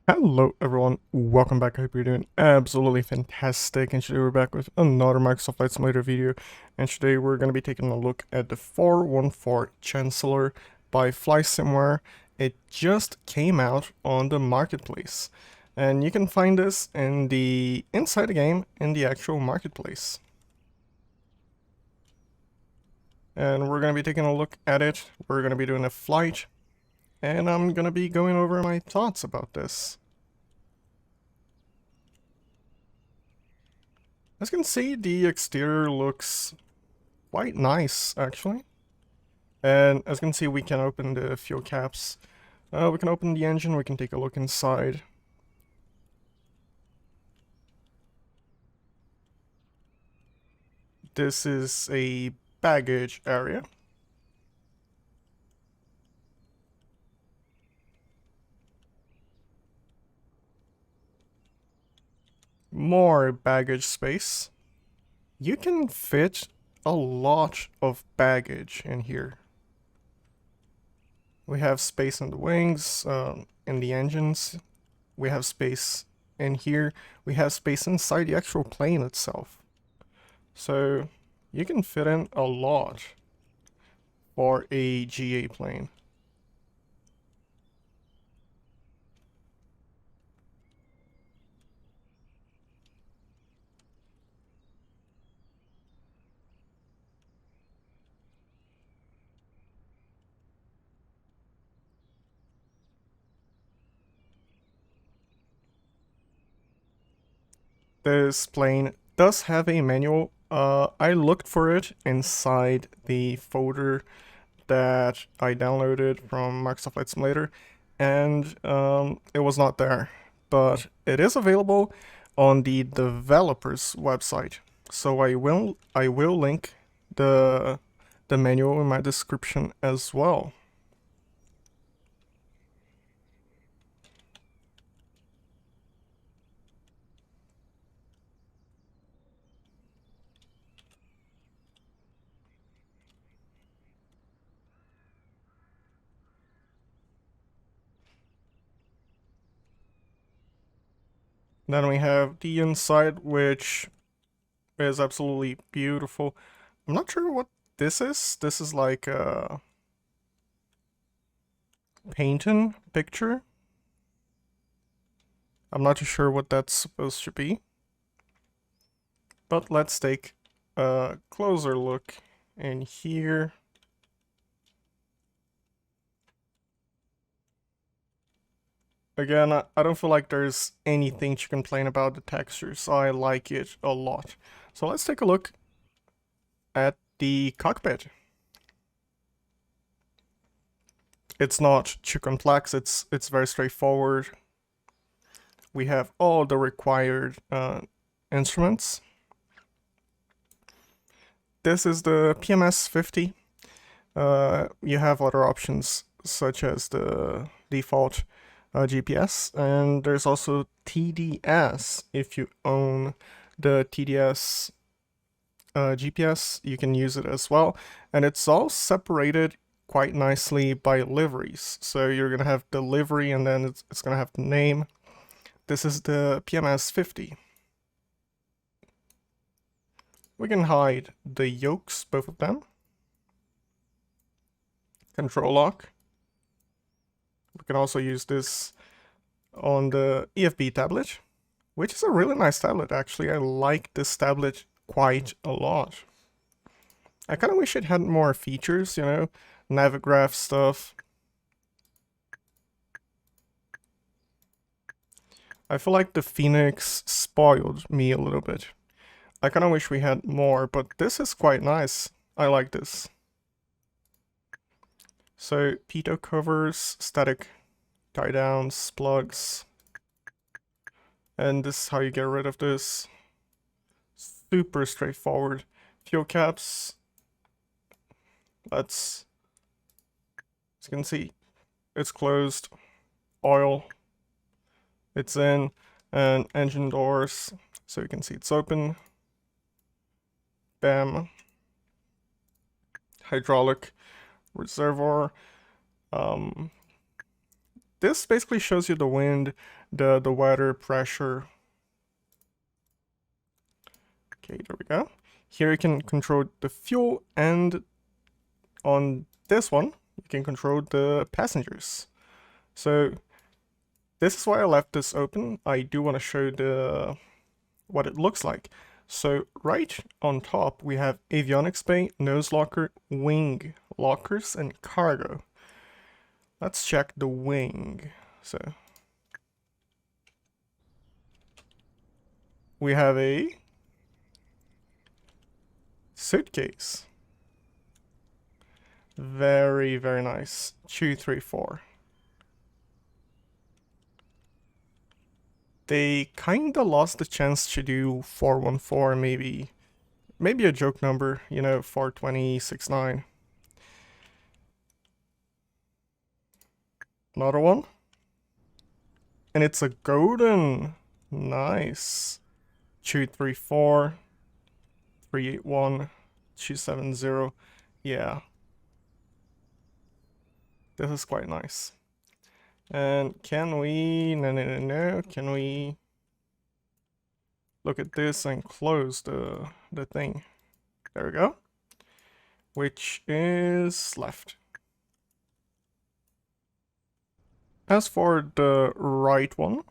Hello everyone, welcome back. I hope you're doing absolutely fantastic, and today we're back with another Microsoft Flight Simulator video, and today we're going to be taking a look at the 414 Chancellor by Flysimware. It just came out on the marketplace, and you can find this in the inside the game in the actual marketplace. And we're going to be taking a look at it, we're going to be doing a flight, and I'm going to be going over my thoughts about this. As you can see, the exterior looks quite nice, actually. And as you can see, we can open the fuel caps. We can open the engine, we can take a look inside. This is a baggage area. More baggage space. You can fit a lot of baggage in here. We have space in the wings, in the engines. We have space in here. We have space inside the actual plane itself. So you can fit in a lot for a GA plane. This plane does have a manual. I looked for it inside the folder that I downloaded from Microsoft Flight Simulator, and it was not there. But it is available on the developer's website. So I will link the manual in my description as well. Then we have the inside, which is absolutely beautiful. I'm not sure what this is. This is like a painting picture. I'm not too sure what that's supposed to be. But let's take a closer look in here. Again, I don't feel like there's anything to complain about the textures. I like it a lot. So let's take a look at the cockpit. It's not too complex, it's very straightforward. We have all the required instruments. This is the PMS 50. You have other options such as the default GPS, and there's also TDS. If you own the TDS GPS, you can use it as well, and it's all separated quite nicely by liveries. So you're gonna have the livery, and then it's gonna have the name. This is the PMS 50. We can hide the yokes, both of them. Control lock. We can also use this on the EFB tablet, which is a really nice tablet, actually. I like this tablet quite a lot. I kind of wish it had more features, you know, Navigraph stuff. I feel like the Phoenix spoiled me a little bit. I kind of wish we had more, but this is quite nice. I like this. So, pitot covers, static tie downs, plugs. And this is how you get rid of this. Super straightforward. Fuel caps. As you can see, it's closed. Oil. It's in. And engine doors. So you can see it's open. Bam. Hydraulic reservoir. this basically shows you the wind, the weather, pressure. Okay, there we go. Here you can control the fuel, and on this one, you can control the passengers. So this is why I left this open. I do want to show the what it looks like. So right on top, we have avionics bay, nose locker, wing lockers, and cargo. Let's check the wing. So we have a suitcase. Very, very nice. 234. They kinda lost the chance to do 414, maybe a joke number, you know, 42069. Another one. And it's a golden. Nice. 234, 381, 270. Yeah. This is quite nice. And can we, no, can we look at this and close the thing? There we go. Which is left. As for the right one,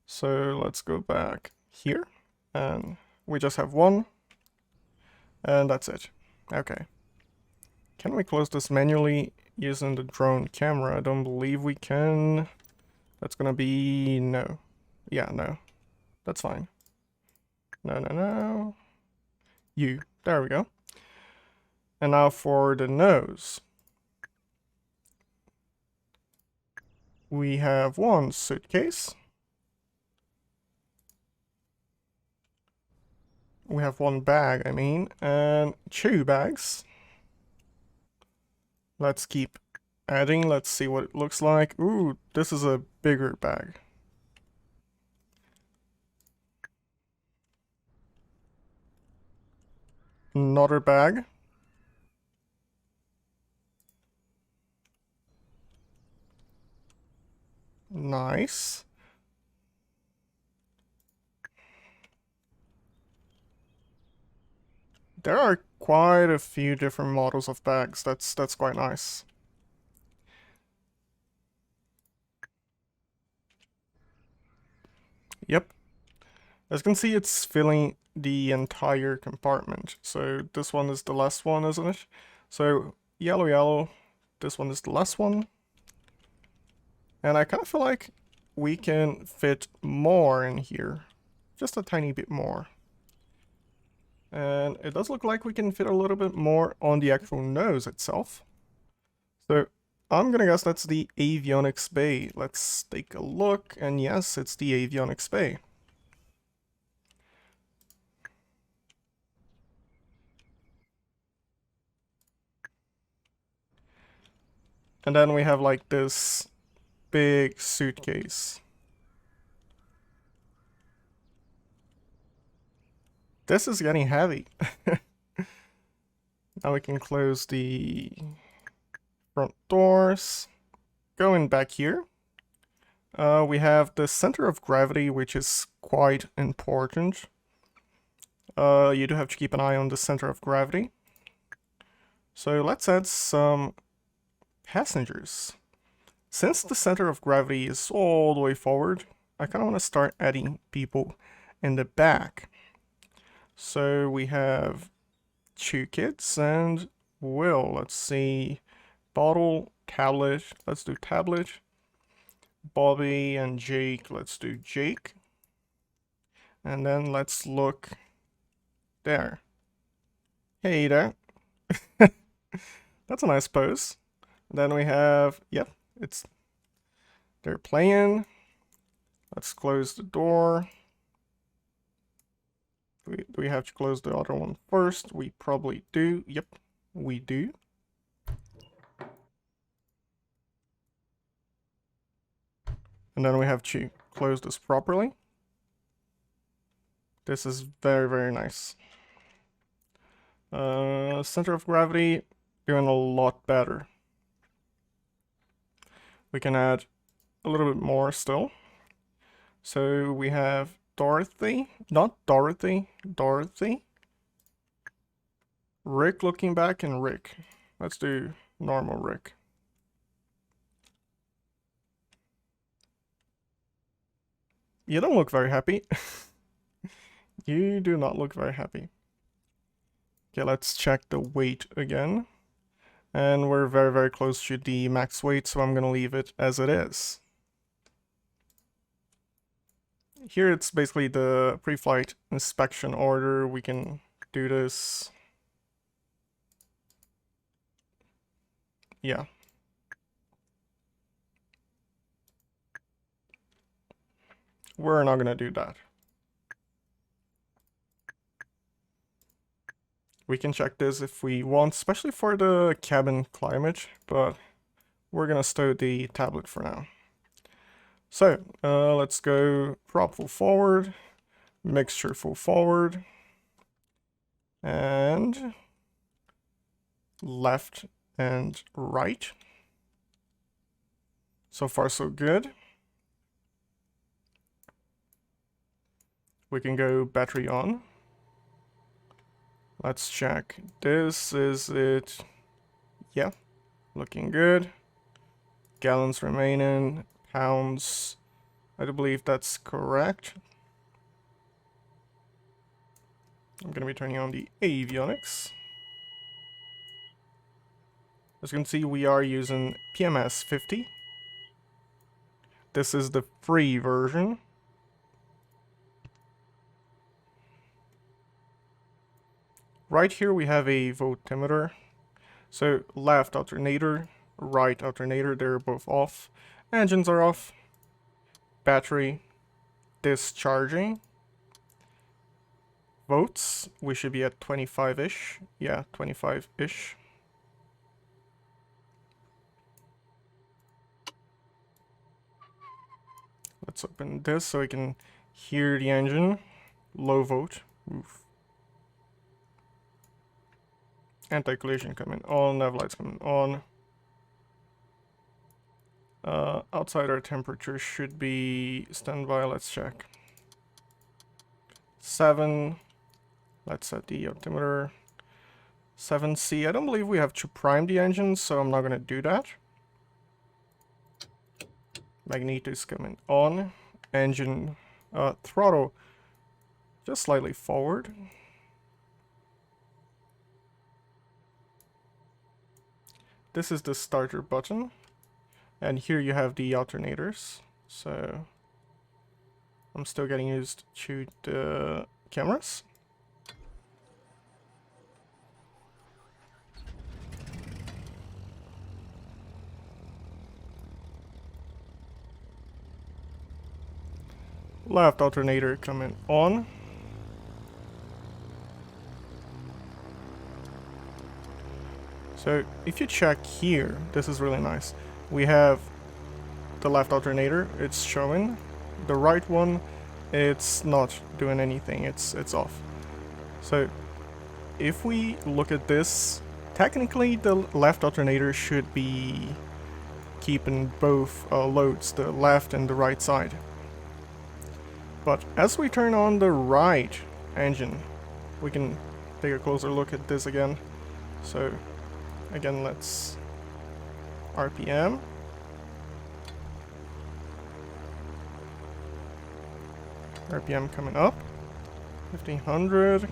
so let's go back here, and we just have one, and that's it. Okay. Can we close this manually using the drone camera? I don't believe we can. That's gonna be no. Yeah, no. That's fine. No, no, no. You. There we go. And now for the nose. We have one suitcase. We have one bag, I mean, and two bags. Let's keep adding. Let's see what it looks like. Ooh, this is a bigger bag. Another bag. Nice. There are quite a few different models of bags. That's quite nice. Yep. As you can see, it's filling the entire compartment. So this one is the last one, isn't it? So yellow, yellow. This one is the last one. And I kind of feel like we can fit more in here. Just a tiny bit more. And it does look like we can fit a little bit more on the actual nose itself. So I'm gonna guess that's the avionics bay. Let's take a look, and yes, it's the avionics bay. And then we have like this big suitcase. This is getting heavy. Now we can close the front doors. Going back here, we have the center of gravity, which is quite important. You do have to keep an eye on the center of gravity. So let's add some passengers. Since the center of gravity is all the way forward, I kind of want to start adding people in the back. So we have two kids and Will. Let's see. Bottle, tablet. Let's do tablet. Bobby and Jake. Let's do Jake. And then let's look there. Hey there. That's a nice pose. Then we have, yep, they're playing. Let's close the door. Do we have to close the other one first? We probably do. Yep, we do. And then we have to close this properly. This is very, very nice. Center of gravity, doing a lot better. We can add a little bit more still. So we have Dorothy, not Dorothy, Dorothy. Rick looking back and Rick. Let's do normal Rick. You don't look very happy. You do not look very happy. Okay, let's check the weight again. And we're very, very close to the max weight, so I'm gonna leave it as it is. Here it's basically the pre-flight inspection order. We can do this. Yeah. We're not gonna do that. We can check this if we want, especially for the cabin climate, but we're gonna stow the tablet for now. So, let's go prop full forward, mixture full forward, and left and right. So far so good. We can go battery on. Let's check. This is it. Yeah, looking good. Gallons remaining, pounds. I do believe that's correct. I'm gonna be turning on the avionics. As you can see, we are using PMS 50. This is the free version. Right here we have a voltimeter. So left alternator, right alternator, they're both off. Engines are off. Battery discharging. Volts, we should be at 25-ish. Yeah, 25-ish. Let's open this so we can hear the engine. Low volt. Oof. Anti-collision coming on, nav lights coming on. Outside our temperature should be standby. Let's check. 7. Let's set the altimeter. 7C. I don't believe we have to prime the engine, so I'm not going to do that. Magneto is coming on. Engine throttle just slightly forward. This is the starter button. And here you have the alternators. So I'm still getting used to the cameras. Left alternator coming on. So if you check here, this is really nice. We have the left alternator, it's showing. The right one, it's not doing anything, it's off. So if we look at this, technically the left alternator should be keeping both loads, the left and the right side. But as we turn on the right engine, we can take a closer look at this again. So again, let's RPM. RPM coming up. 1500. I'm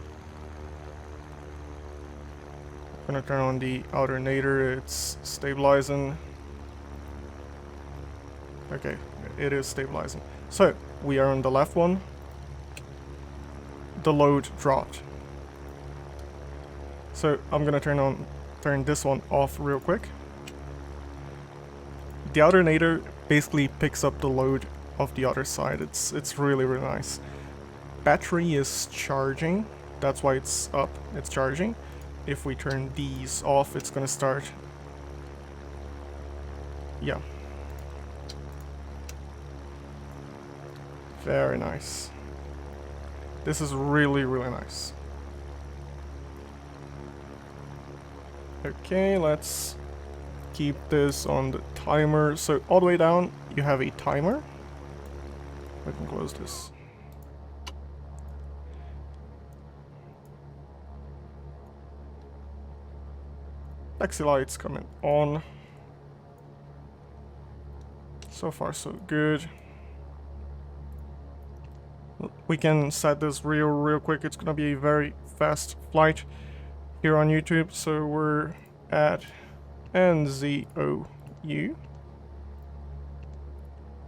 gonna turn on the alternator, it's stabilizing. Okay, it is stabilizing. So, we are on the left one. The load dropped. So, I'm gonna turn this one off real quick. The alternator basically picks up the load of the other side. It's really, really nice. Battery is charging. That's why it's up. It's charging. If we turn these off, it's gonna start. Yeah. Very nice. This is really, really nice. Okay, let's keep this on the timer. So all the way down, you have a timer. I can close this. Taxi lights coming on. So far, so good. We can set this real quick. It's gonna be a very fast flight here on YouTube. So we're at NZOU.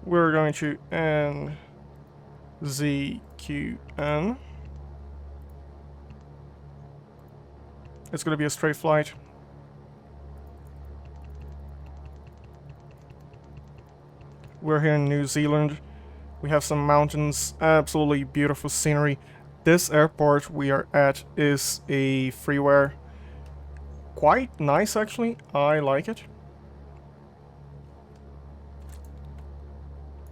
We're going to NZQN. It's gonna be a straight flight. We're here in New Zealand. We have some mountains, absolutely beautiful scenery. This airport we are at is a freeware. Quite nice actually, I like it.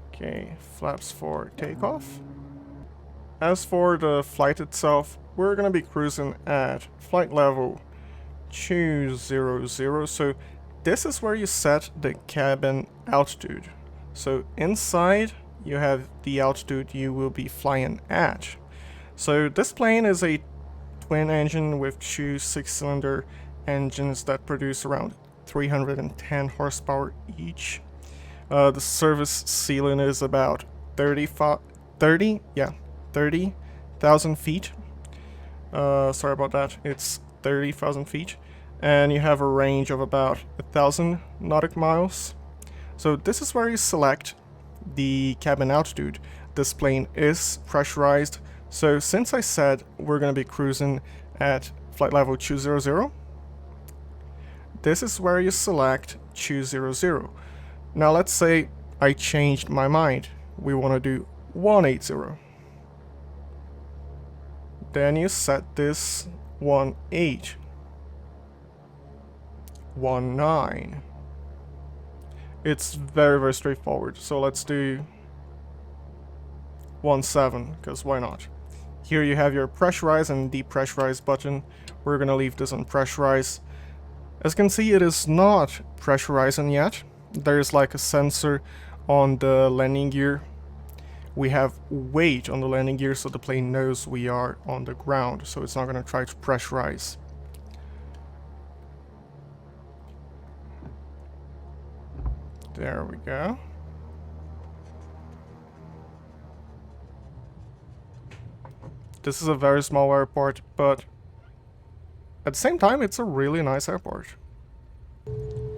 Okay, flaps for takeoff. As for the flight itself, we're gonna be cruising at flight level 200, so this is where you set the cabin altitude. So inside, you have the altitude you will be flying at. So this plane is a twin engine with two 6-cylinder engines that produce around 310 horsepower each. The service ceiling is about 30,000 feet. Sorry about that, it's 30,000 feet. And you have a range of about 1,000 nautical miles. So this is where you select the cabin altitude. This plane is pressurized, so since I said we're going to be cruising at flight level 200, this is where you select 200. Now let's say I changed my mind. We want to do 180. Then you set this 18, 19. It's very straightforward. So let's do 17, because why not? Here you have your pressurize and depressurize button. We're gonna leave this on pressurize. As you can see, it is not pressurizing yet. There's like a sensor on the landing gear. We have weight on the landing gear, so the plane knows we are on the ground, so it's not gonna try to pressurize. There we go. This is a very small airport, but at the same time, it's a really nice airport.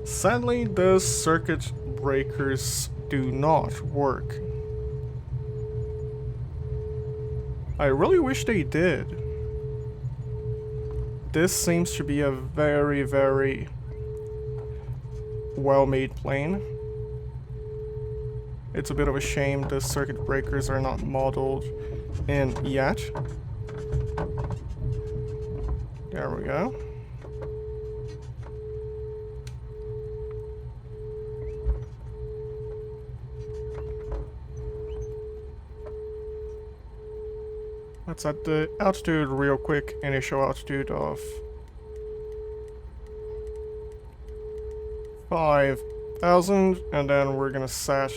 Sadly, the circuit breakers do not work. I really wish they did. This seems to be a very well-made plane. It's a bit of a shame the circuit breakers are not modeled in yet. There we go. Let's set the altitude real quick, initial altitude of 5,000, and then we're gonna set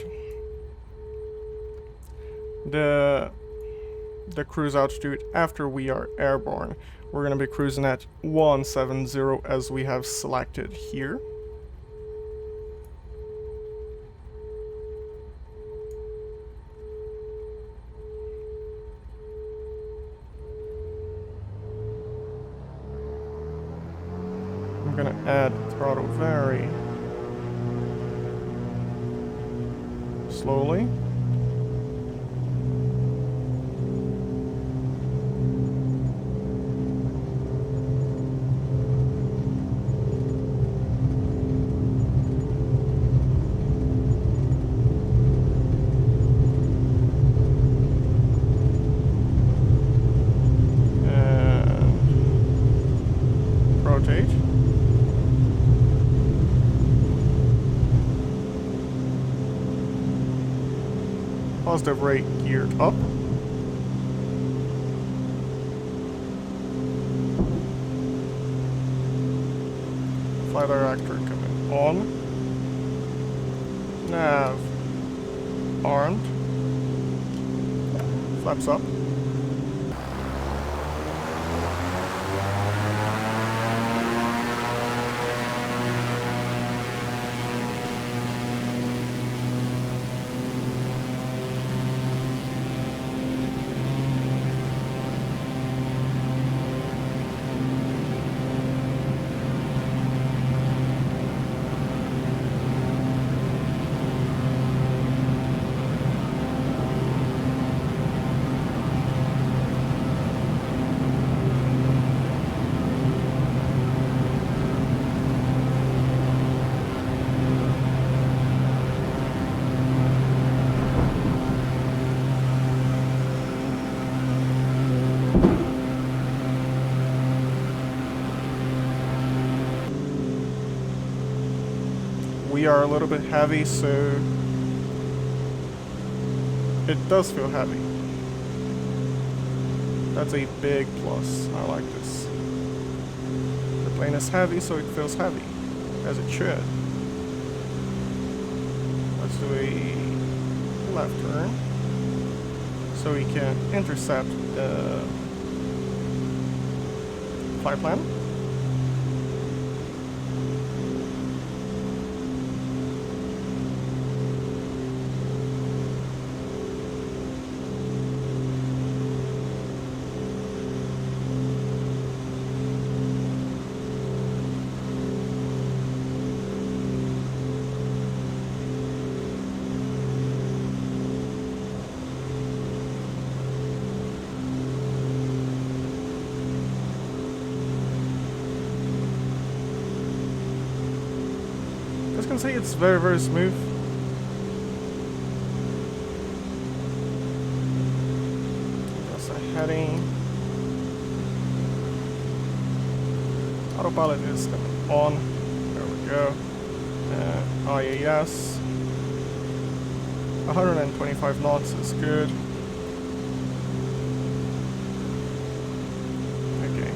the cruise altitude after we are airborne. We're gonna be cruising at 170 as we have selected here. I'm gonna add throttle very slowly. Positive rate gear up. Flight director coming on. Nav armed. Flaps up. We are a little bit heavy, so it does feel heavy. That's a big plus. I like this. The plane is heavy, so it feels heavy, as it should. Let's do a left turn so we can intercept the flight plan. I can say it's very, very smooth. That's a heading. Autopilot is on. There we go. IAS. 125 knots is good. Okay.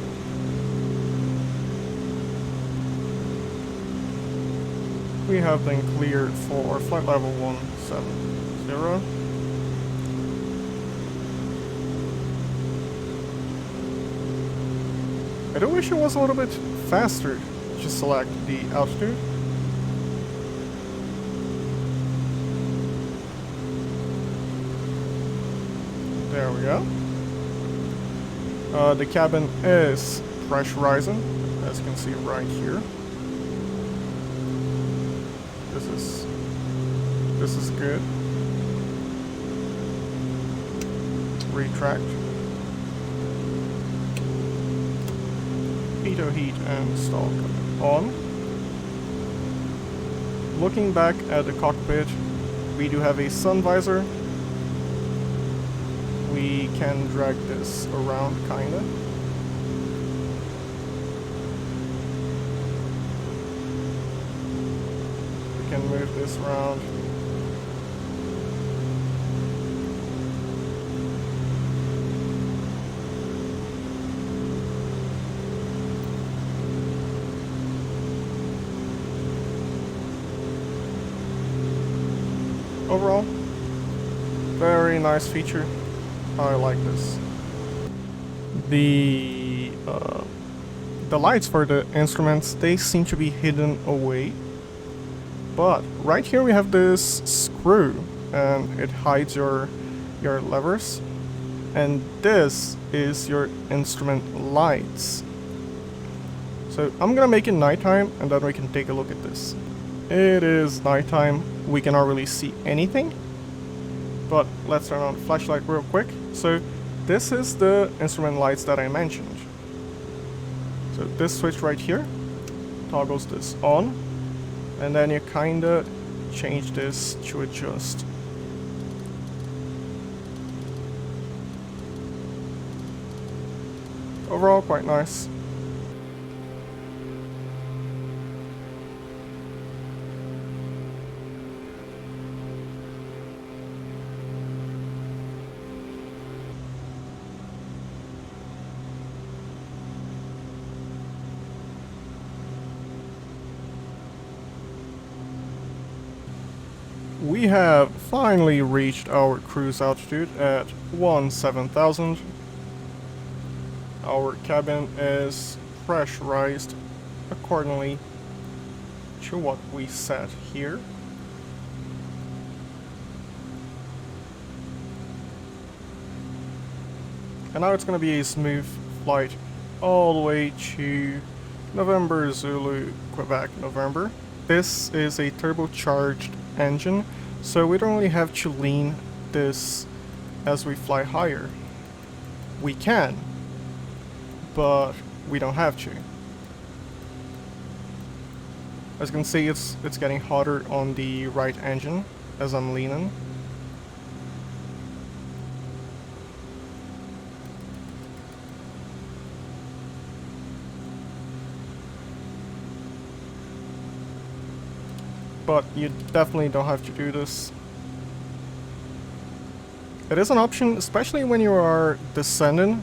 We have been cleared for flight level 170. I do wish it was a little bit faster. Just select the altitude. There we go. The cabin is pressurizing, as you can see right here. This is good. Retract. Pitot heat and stall on. Looking back at the cockpit, we do have a sun visor. We can drag this around, kinda. We can move this around. Overall, very nice feature. I like this. The lights for the instruments, they seem to be hidden away. But right here we have this screw, and it hides your levers. And this is your instrument lights. So I'm gonna make it nighttime, and then we can take a look at this. It is nighttime. We cannot really see anything. But let's turn on the flashlight real quick. So this is the instrument lights that I mentioned. So this switch right here toggles this on, and then you kinda change this to adjust. Overall, quite nice. we have finally reached our cruise altitude at 17,000. Our cabin is pressurized accordingly to what we set here. And now it's going to be a smooth flight all the way to November Zulu, Quebec, November. This is a turbocharged engine, so we don't really have to lean this as we fly higher. We can, but we don't have to. As you can see, it's getting hotter on the right engine as I'm leaning. But you definitely don't have to do this. It is an option, especially when you are descending,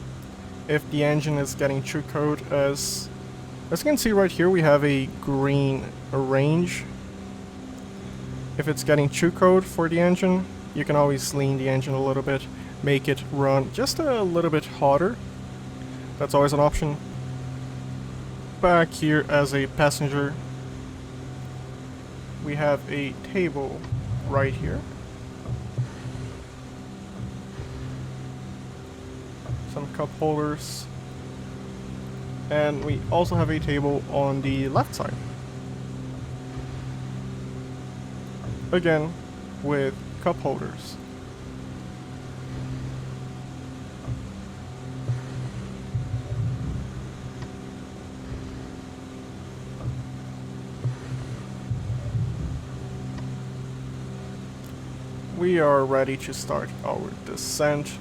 if the engine is getting too cold. As you can see right here, we have a green range. If it's getting too cold for the engine, you can always lean the engine a little bit, make it run just a little bit hotter. That's always an option. Back here as a passenger, we have a table right here. Some cup holders. And we also have a table on the left side. Again, with cup holders. We are ready to start our descent.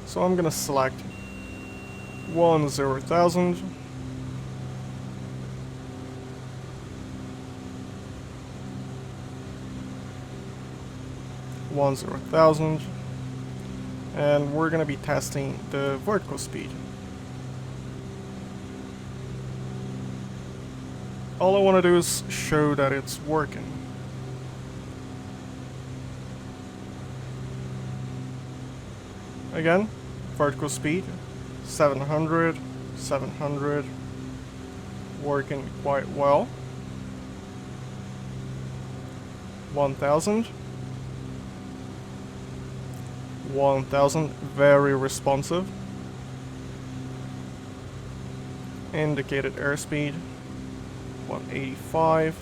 So I'm gonna select 10,000. And we're gonna be testing the vertical speed. All I want to do is show that it's working. Again, vertical speed 700, working quite well. 1000, very responsive. Indicated airspeed 185.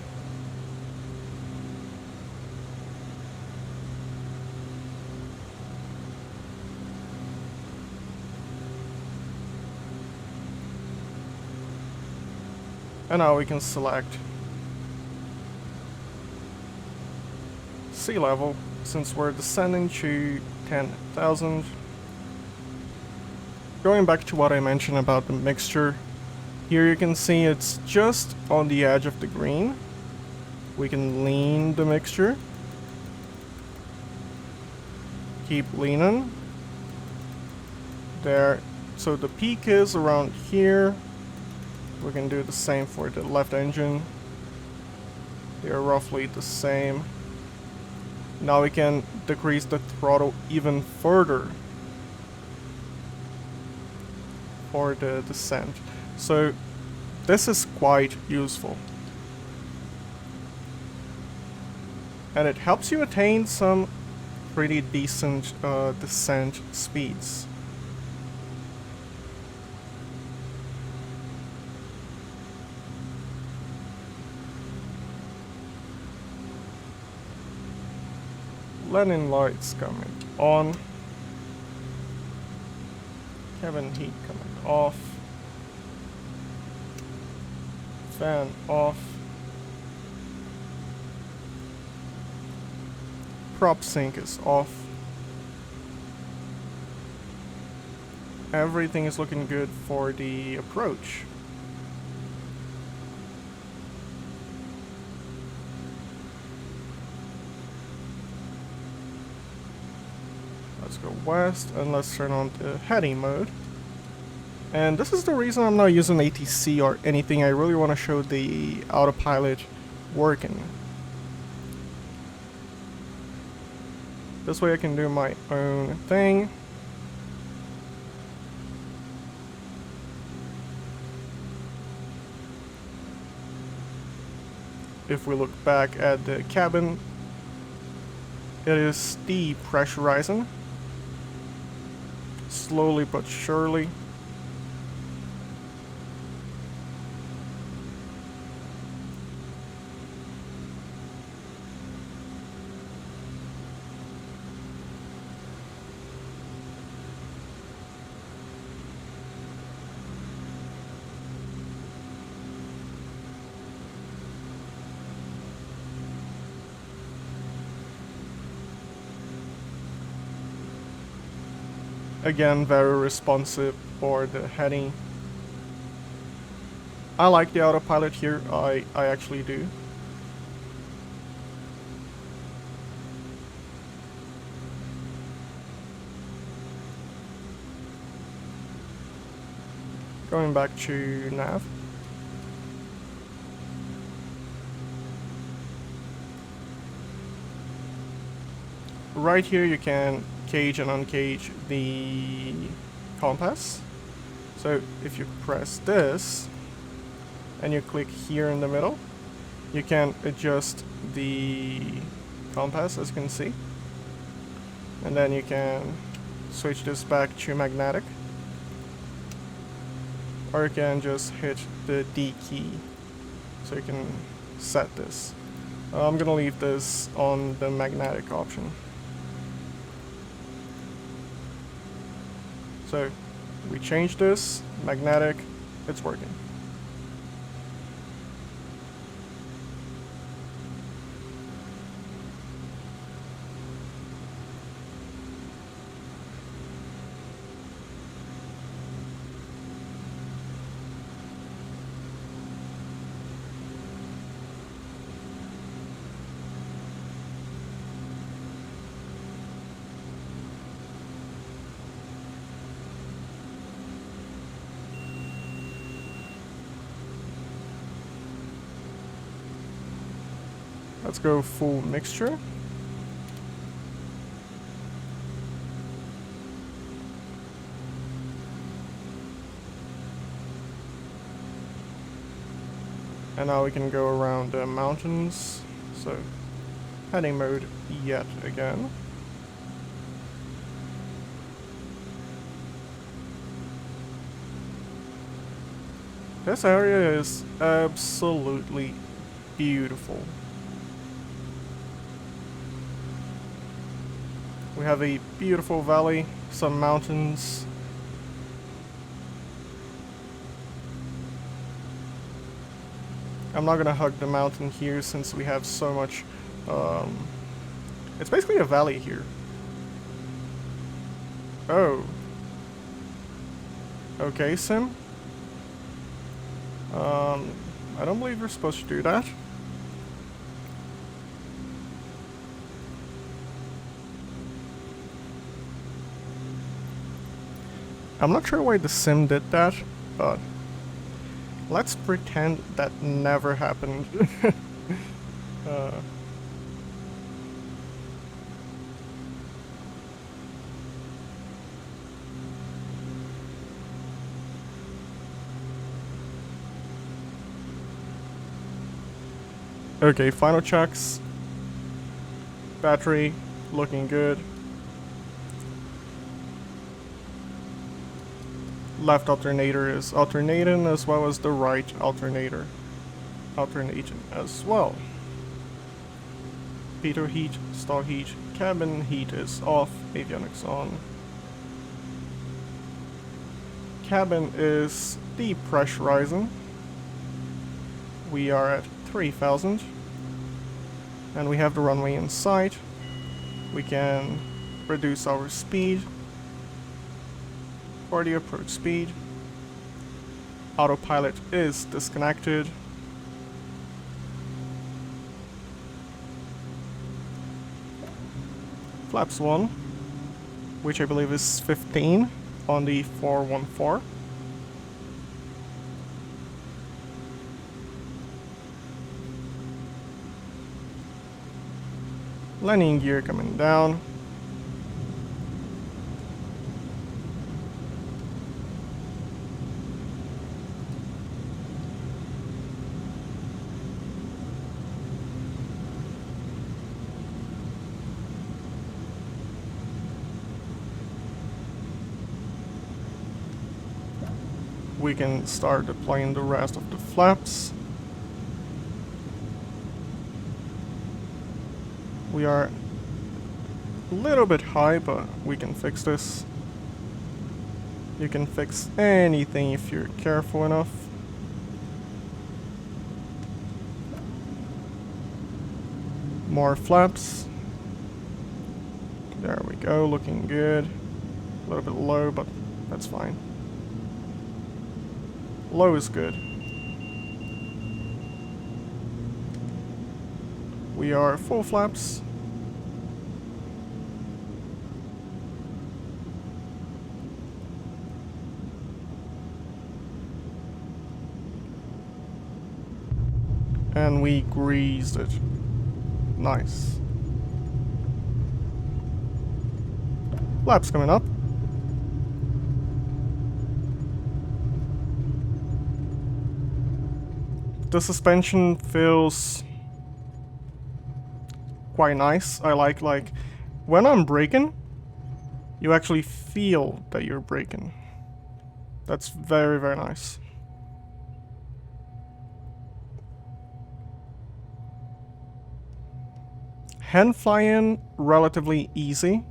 And now we can select sea level, since we're descending to 10,000. Going back to what I mentioned about the mixture, here you can see it's just on the edge of the green. We can lean the mixture. Keep leaning. There. So the peak is around here. We can do the same for the left engine. They're roughly the same. Now we can decrease the throttle even further for the descent. So this is quite useful. And it helps you attain some pretty decent descent speeds. Landing lights coming on. Cabin heat coming off. Fan off. Prop sync is off. Everything is looking good for the approach. Let's go west and let's turn on the heading mode. And this is the reason I'm not using ATC or anything. I really want to show the autopilot working. This way I can do my own thing. If we look back at the cabin, it is depressurizing, slowly but surely. Again, very responsive for the heading. I like the autopilot here, I actually do. Going back to nav. Right here you can cage and uncage the compass. So if you press this and you click here in the middle, you can adjust the compass, as you can see, and then you can switch this back to magnetic, or you can just hit the D key so you can set this. I'm gonna leave this on the magnetic option. So we change this, magnetic, it's working. Let's go full mixture. And now we can go around the mountains. So, heading mode yet again. This area is absolutely beautiful. We have a beautiful valley, some mountains. I'm not gonna hug the mountain here since we have so much. It's basically a valley here. Oh. Okay, Sim. I don't believe you're supposed to do that. I'm not sure why the sim did that, but let's pretend that never happened. Okay, final checks. Battery looking good. Left alternator is alternating as well as the right alternator alternating as well. Pitot heat, stall heat, cabin heat is off, avionics on. Cabin is depressurizing. We are at 3,000 and we have the runway in sight. We can reduce our speed for the approach speed. Autopilot is disconnected. Flaps 1, which I believe is 15 on the 414. Landing gear coming down. we can start applying the rest of the flaps. We are a little bit high, but we can fix this. You can fix anything if you're careful enough. More flaps. There we go, looking good. A little bit low, but that's fine. Low is good. We are full flaps. And we greased it. Nice. Flaps coming up. The suspension feels quite nice. I like when I'm braking, you actually feel that you're braking. That's very, very nice. Hand fly-in, relatively easy.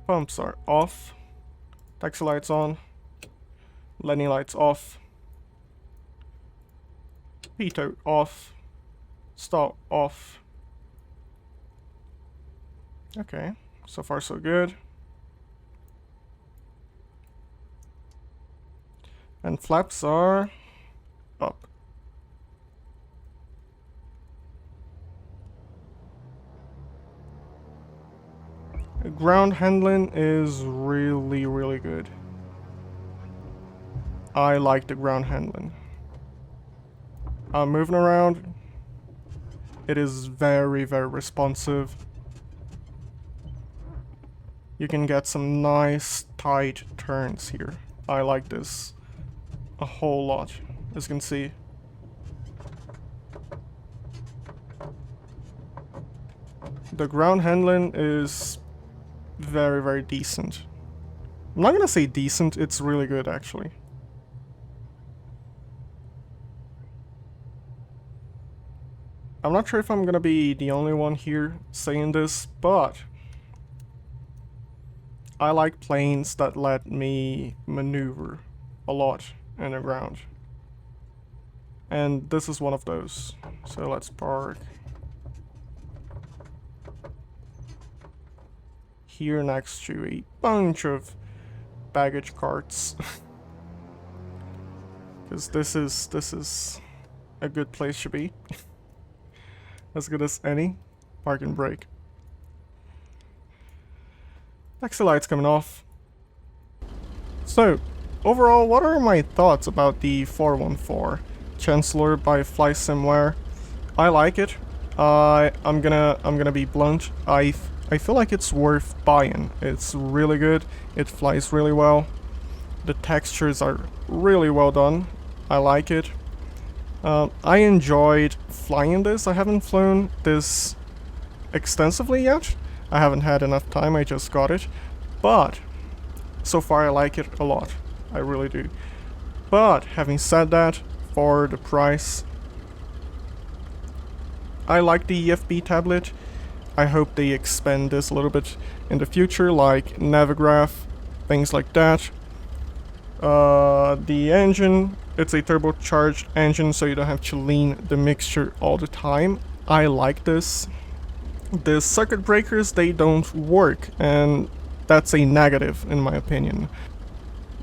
Pumps are off. Taxi lights on. Landing lights off. Pitot off. Stall off. Okay, so far so good. And flaps are up. Ground handling is really, really good. I like the ground handling. Moving around, it is very, very responsive. You can get some nice tight turns here. I like this a whole lot, as you can see. The ground handling is very, very decent. I'm not gonna say decent, it's really good actually. I'm not sure if I'm gonna be the only one here saying this, but I like planes that let me maneuver a lot in the ground. And this is one of those. So let's park here next to a bunch of baggage carts. Because this is a good place to be. As good as any. Park and brake. Taxi lights coming off. So, overall, what are my thoughts about the 414 Chancellor by Flysimware? I like it. I'm gonna be blunt. I feel like it's worth buying. It's really good. It flies really well. The textures are really well done. I like it. I enjoyed flying this. I haven't flown this extensively yet. I haven't had enough time, I just got it. But so far I like it a lot. I really do. But having said that, for the price, I like the EFB tablet. I hope they expand this a little bit in the future, like Navigraph, things like that. The engine, it's a turbocharged engine, so you don't have to lean the mixture all the time. I like this. The circuit breakers, they don't work, and that's a negative in my opinion.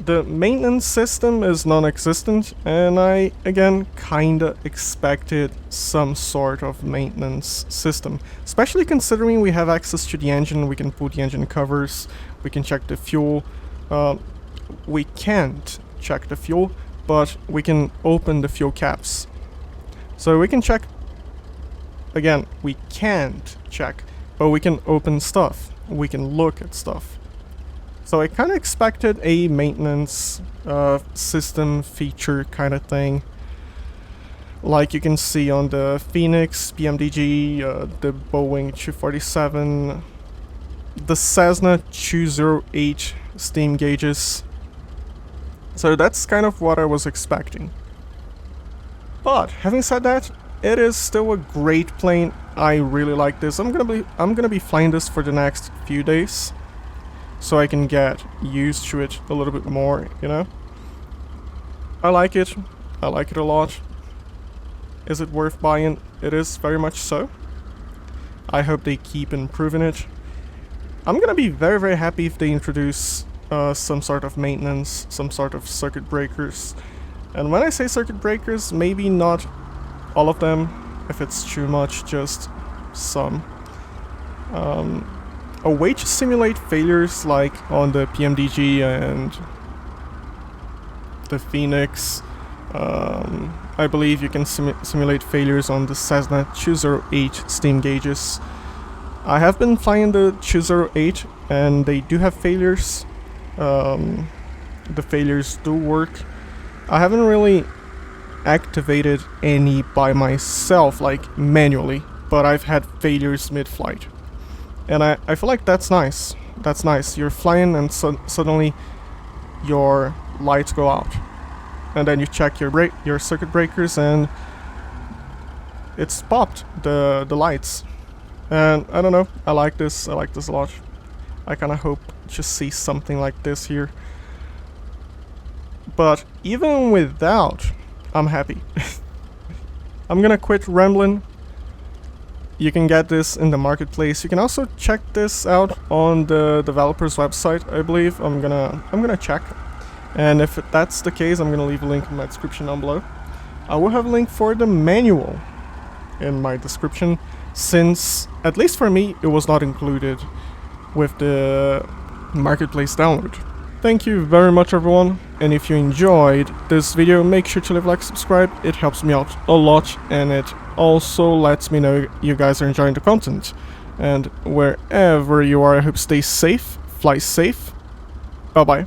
The maintenance system is non-existent, and I again kinda expected some sort of maintenance system, especially considering we have access to the engine. We can put the engine covers, we can check the fuel. We can't check the fuel, but we can open the fuel caps. So we can check. Again, we can't check, but we can open stuff. We can look at stuff. So I kind of expected a maintenance system feature kind of thing. Like you can see on the Phoenix, PMDG, the Boeing 247, the Cessna 208 steam gauges. So that's kind of what I was expecting. But having said that, it is still a great plane. I really like this. I'm gonna be flying this for the next few days, so I can get used to it a little bit more, you know? I like it. I like it a lot. Is it worth buying? It is very much so. I hope they keep improving it. I'm gonna be very, very happy if they introduce some sort of maintenance, some sort of circuit breakers. And when I say circuit breakers, maybe not all of them. If it's too much, just some. A way to simulate failures like on the PMDG and the Phoenix. I believe you can simulate failures on the Cessna 208 steam gauges. I have been flying the 208 and they do have failures. The failures do work. I haven't really activated any by myself, like manually, but I've had failures mid-flight. And I feel like that's nice. That's nice. You're flying and suddenly your lights go out. And then you check your circuit breakers and it's popped, the lights. And I don't know, I like this a lot. I kinda hope to see something like this here. But even without, I'm happy. I'm gonna quit rambling. You can get this in the marketplace. You can also check this out on the developer's website, I believe. I'm gonna check. And if that's the case, I'm gonna leave a link in my description down below. I will have a link for the manual in my description, since, at least for me, it was not included with the marketplace download. Thank you very much, everyone, and if you enjoyed this video, make sure to leave a like, subscribe. It helps me out a lot, and it also lets me know you guys are enjoying the content. And wherever you are, I hope you stay safe, fly safe. Bye bye.